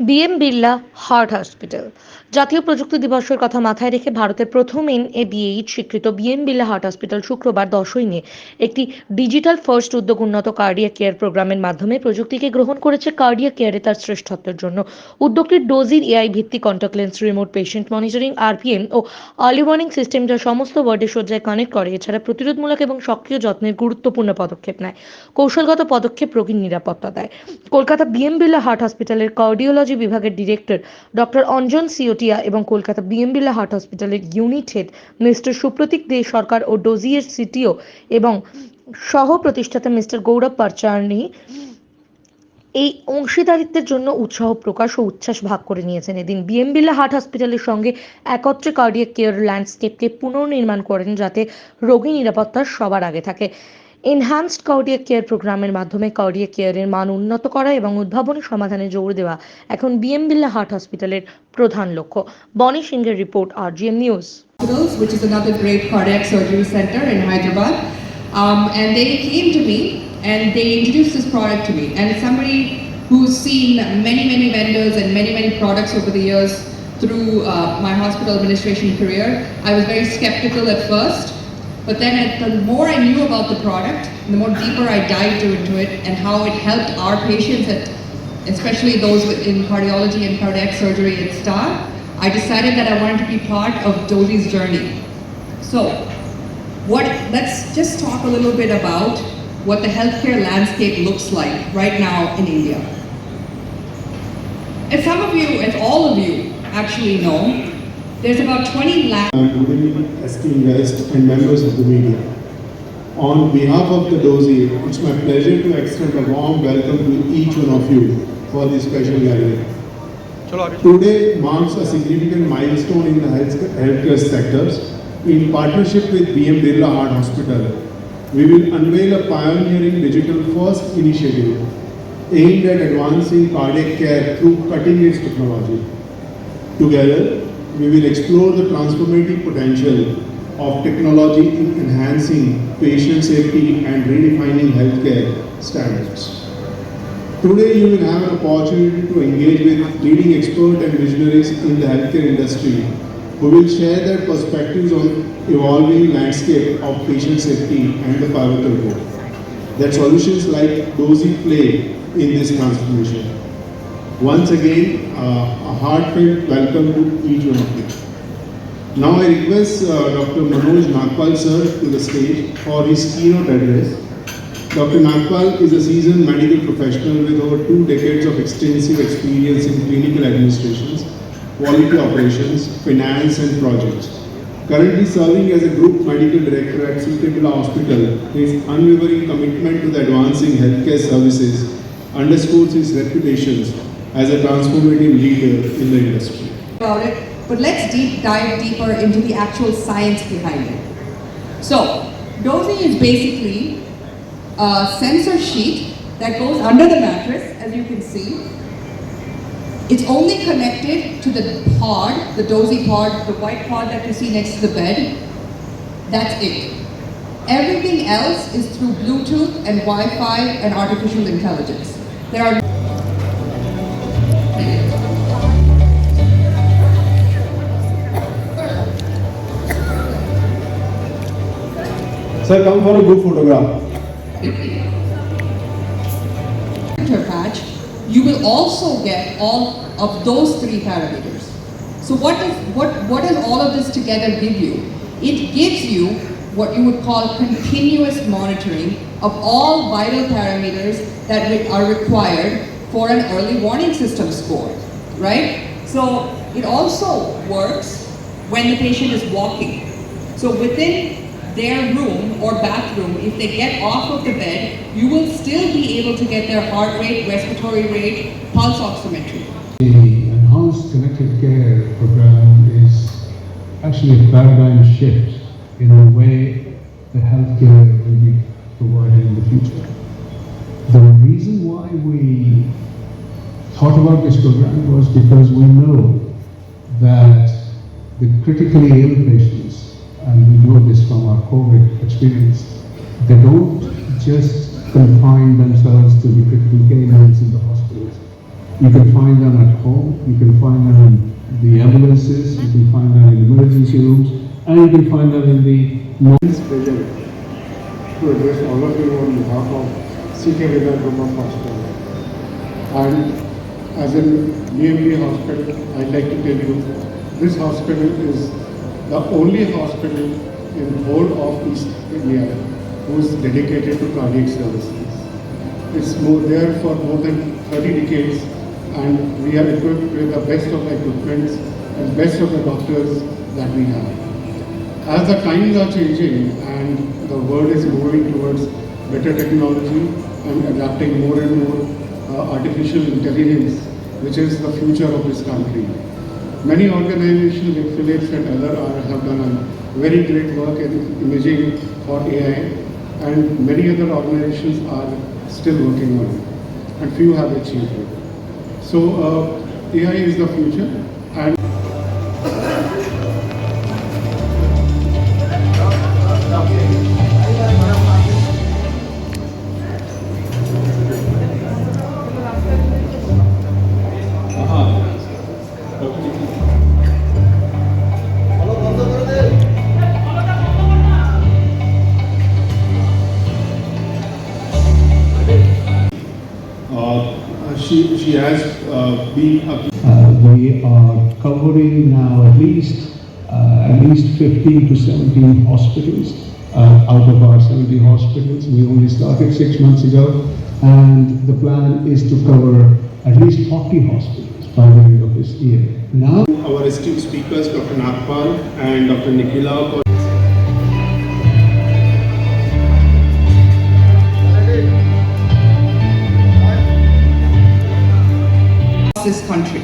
BM Birla heart hospital জাতীয় প্রযুক্তি দিবসের কথা মাথায় রেখে ভারতের প্রথম এনএবিএইচ স্বীকৃত বিএম বিড়লা হার্ট হসপিটাল শুক্রবার 10ই মে একটি ডিজিটাল ফার্স্ট উদ্যোগ উন্নত কার্ডিয়াক কেয়ার প্রোগ্রামের মাধ্যমে প্রযুক্তিকে গ্রহণ করেছে কার্ডিয়াক কেয়ারে তার শ্রেষ্ঠত্বের জন্য। উদ্যোগটির ডোজির এআই ভিত্তিক contact lens remote patient monitoring RPM ও আর্লি ওয়ার্নিং সিস্টেম যা সমস্ত ওয়ার্ডে শয্যায় কানেক্ট করে, এছাড়া প্রতিরোধমূলক এবং সক্রিয় যত্নের গুরুত্বপূর্ণ পদক্ষেপ নেয়। কৌশলগত পদক্ষেপ রোগীর নিরাপত্তা দেয়। কলকাতা বিএম বিড়লা হার্ট হসপিটালের কার্ডিওলজি বিভাগের ডিরেক্টর ডক্টর অঞ্জন সিওটিয়া এবং কলকাতা বিএম বিড়লা হার্ট হসপিটালের ইউনিট হেড মিস্টার সুপ্রতীক দে সরকার ও ডোজিয়ের সিটিও এবং সহ প্রতিষ্ঠাতা মিস্টার গৌরব পারচার্নি এই অংশীদারিত্বের জন্য উৎসাহ প্রকাশ ও উচ্ছ্বাস ভাগ করে নিয়েছেন। এদিন বিএম বিড়লা হার্ট হসপিটালের সঙ্গে একত্রে কার্ডিয়াক কেয়ার ল্যান্ডস্কেপকে পুনর্নির্মাণ করেন যাতে রোগী নিরাপত্তা সবার আগে থাকে। এনহ্যান্সড কার্ডিয়াক কেয়ার প্রোগ্রামের মাধ্যমে কার্ডিয়াক কেয়ারের মান উন্নত করা এবং উদ্ভাবনী সমাধানে জোর দেওয়া এখন বিএম বিড়লা হার্ট হসপিটালের প্রধান লক্ষ্য। বনি সিংহের report, RGM news. Which is another great cardiac surgery center in Hyderabad, and they came to me and they introduced this product to me. And as somebody who's seen many vendors and many products over the years through my hospital administration career, I was very skeptical at first. But then the more I knew about the product, the more deeper I dived into it and how it helped our patients, especially those in cardiology and cardiac surgery at Star, I decided that I wanted to be part of Dozi's journey. So, let's just talk a little bit about what the healthcare landscape looks like right now in India. As some of you, as all of you actually know, there's about 20 lakh. Good evening, esteemed guests and members of the media. On behalf of the Dozi, it's my pleasure to extend a warm welcome to each one of you for this special gathering. Today marks a significant milestone in the healthcare sectors. In partnership with BM Birla Heart Hospital, we will unveil a pioneering digital-first initiative aimed at advancing cardiac care through cutting-edge technology. Together, we will explore the transformative potential of technology in enhancing patient safety and redefining healthcare standards. Today, you will have an opportunity to engage with leading experts and visionaries in the healthcare industry who will share their perspectives on evolving landscape of patient safety and the pivotal role that solutions like Dozi play in this transformation. Once again, a heartfelt welcome to each one of you. Now I request Dr. Manoj Nagpal sir to the stage for his keynote address. Dr. Nagpal is a seasoned medical professional with over 2 decades of extensive experience in clinical administrations, quality operations, finance and projects. Currently serving as a group medical director at Sitebula Hospital, his unwavering commitment to the advancing healthcare services underscores his reputation as a transformative leader in the industry. About it, but let's dive deeper into the actual science behind it. So, Dozi is basically a sensor sheet that goes under the mattress, as you can see. It's only connected to the pod, the Dozi pod, the white pod that you see next to the bed. That's it. Everything else is through Bluetooth and Wi-Fi and artificial intelligence. There are Sir, come for a good photograph. patch, you will also get all of those 3 parameters. So what does all of this together give you? It gives you what you would call continuous monitoring of all vital parameters that are required for an early warning system score, right? So it also works when the patient is walking. So within their room or bathroom, if they get off of the bed, you will still be able to get their heart rate, respiratory rate, pulse oximetry. The enhanced connected care program is actually a paradigm shift in the way the healthcare will be provided in the future. The reason why we thought about this program was because we know that the critically ill patients, and we know this from our COVID experience, they don't just confine themselves to the critical care units in the hospitals. You can find them at home, you can find them in the ambulances, you can find them in emergency rooms, and you can find them in the It's a pleasure to address all of you on behalf of CK Villa Group of Hospital. And as in BMB Hospital, I'd like to tell you, this hospital is the only hospital in whole of East India who is dedicated to cardiac services. It's there for more than 30 decades, and we are equipped with the best of the equipment and best of the doctors that we have. As the times are changing and the world is moving towards better technology and adapting more and more artificial intelligence, which is the future of this country. Many organizations like Philips and others have done a very great work in imaging for AI, and many other organizations are still working on it, and few have achieved it. So AI is the future, and she has been we are covering now at least 15 to 17 hospitals out of our 70 hospitals. We only started 6 months ago, and the plan is to cover at least 40 hospitals by the end of this year. Now, our esteemed speakers, Dr. Nagpal and Dr. Nikhila. This country.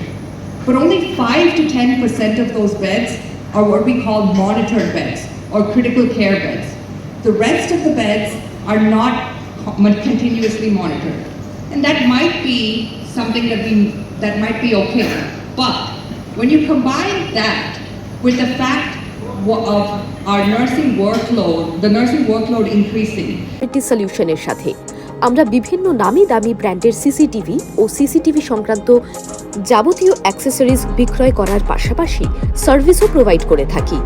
But only 5 to 10% of those beds are what we call monitored beds or critical care beds. The rest of the beds are not continuously monitored. And that might be something that might be okay. But when you combine that with the fact of our nursing workload, the nursing workload increasing, একটি সলিউশনের সাথে আমরা বিভিন্ন নামি দামি ব্র্যান্ডের CCTV ও CCTV সংক্রান্ত যাবতীয় accessories বিক্রয় করার পাশাপাশি সার্ভিসও প্রোভাইড করে থাকি।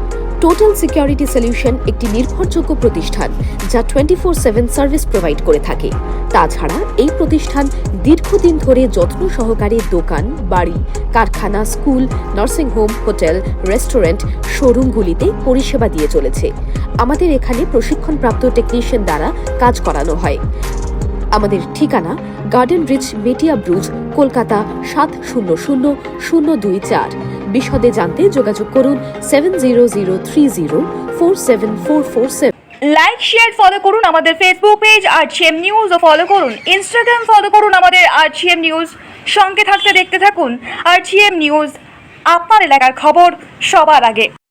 টোটাল সিকিউরিটি সলিউশন একটি নির্ভরযোগ্য প্রতিষ্ঠান যা 24/7 সার্ভিস প্রোভাইড করে থাকে। তাছাড়া এই প্রতিষ্ঠান দীর্ঘদিন ধরে যত্ন সহকারে দোকান, বাড়ি, কারখানা, school, nursing home, hotel, restaurant, শোরুমগুলিতে পরিষেবা দিয়ে চলেছে। আমাদের এখানে প্রশিক্ষণপ্রাপ্ত টেকনিশিয়ান দ্বারা কাজ করানো হয়। আমাদের ঠিকানা গার্ডেন রিচ, মেটিয়া ব্রুজ, কলকাতা 700024। বিশদে জানতে যোগাযোগ করুন 7003047447। লাইক শেয়ার ফলো করুন আমাদের ফেসবুক পেজ আরজিএম নিউজ ও ফলো করুন ইনস্টাগ্রাম ফলো করুন আমাদের আরজিএম নিউজ। সঙ্গে থাকতে দেখতে থাকুন আরজিএম নিউজ, আপনার এলাকার খবর সবার আগে।